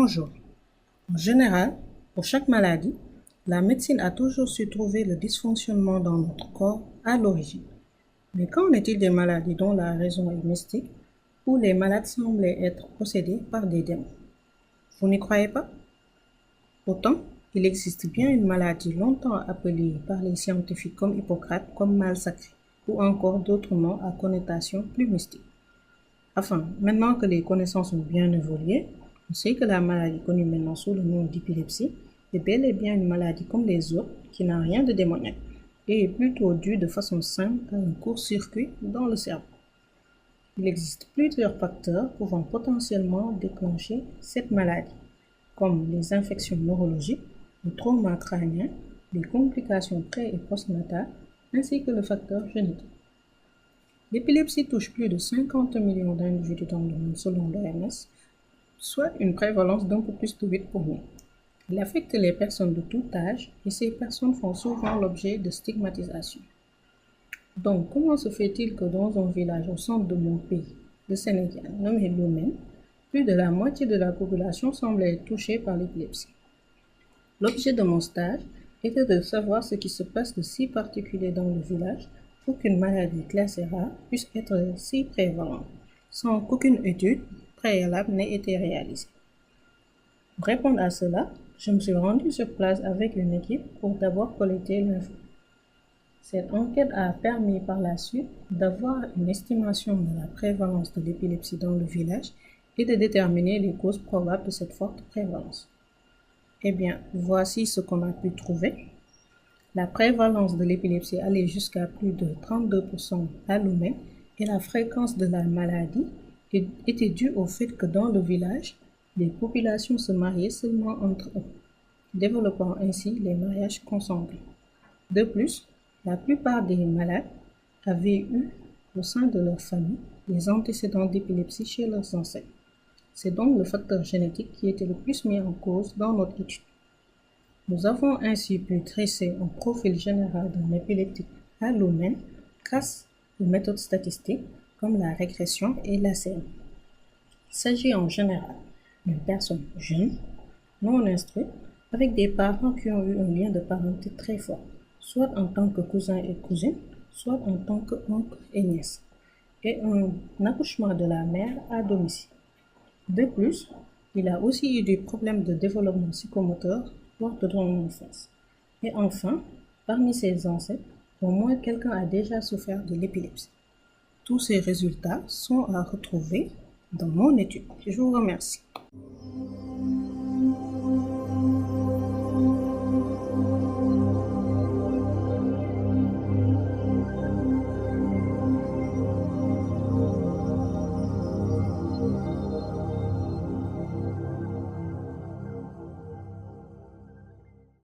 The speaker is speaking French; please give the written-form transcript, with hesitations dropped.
Bonjour. En général, pour chaque maladie, la médecine a toujours su trouver le dysfonctionnement dans notre corps à l'origine. Mais qu'en est-il des maladies dont la raison est mystique, où les malades semblaient être possédés par des démons? Vous n'y croyez pas? Pourtant, il existe bien une maladie longtemps appelée par les scientifiques comme Hippocrate comme mal sacré, ou encore d'autres noms à connotation plus mystique. Enfin, maintenant que les connaissances ont bien évolué, on sait que la maladie connue maintenant sous le nom d'épilepsie est bel et bien une maladie comme les autres qui n'a rien de démoniaque et est plutôt due de façon simple à un court-circuit dans le cerveau. Il existe plusieurs facteurs pouvant potentiellement déclencher cette maladie, comme les infections neurologiques, le trauma crânien, les complications pré- et postnatales, ainsi que le facteur génétique. L'épilepsie touche plus de 50 millions d'individus dans le monde selon l'OMS, soit une prévalence d'un peu plus de 8 pour 1000. Elle affecte les personnes de tout âge et ces personnes font souvent l'objet de stigmatisation. Donc, comment se fait-il que dans un village au centre de mon pays, le Sénégal, nommé Lomé, plus de la moitié de la population semble être touchée par l'épilepsie? L'objet de mon stage était de savoir ce qui se passe de si particulier dans le village pour qu'une maladie classée rare puisse être si prévalente, sans qu'aucune étude préalable n'ait été réalisée. Pour répondre à cela, je me suis rendu sur place avec une équipe pour d'abord collecter l'info. Cette enquête a permis par la suite d'avoir une estimation de la prévalence de l'épilepsie dans le village et de déterminer les causes probables de cette forte prévalence. Eh bien, voici ce qu'on a pu trouver. La prévalence de l'épilepsie allait jusqu'à plus de 32% à Lomé et la fréquence de la maladie était due au fait que dans le village, les populations se mariaient seulement entre eux, développant ainsi les mariages consanguins. De plus, la plupart des malades avaient eu au sein de leur famille des antécédents d'épilepsie chez leurs ancêtres. C'est donc le facteur génétique qui était le plus mis en cause dans notre étude. Nous avons ainsi pu dresser un profil général d'un épileptique à Lomé grâce aux méthodes statistiques comme la régression et la CM. Il s'agit en général d'une personne jeune, non instruite, avec des parents qui ont eu un lien de parenté très fort, soit en tant que cousin et cousine, soit en tant qu'oncle et nièce, et un accouchement de la mère à domicile. De plus, il a aussi eu des problèmes de développement psychomoteur lors de son enfance. Et enfin, parmi ses ancêtres, au moins quelqu'un a déjà souffert de l'épilepsie. Tous ces résultats sont à retrouver dans mon étude. Je vous remercie.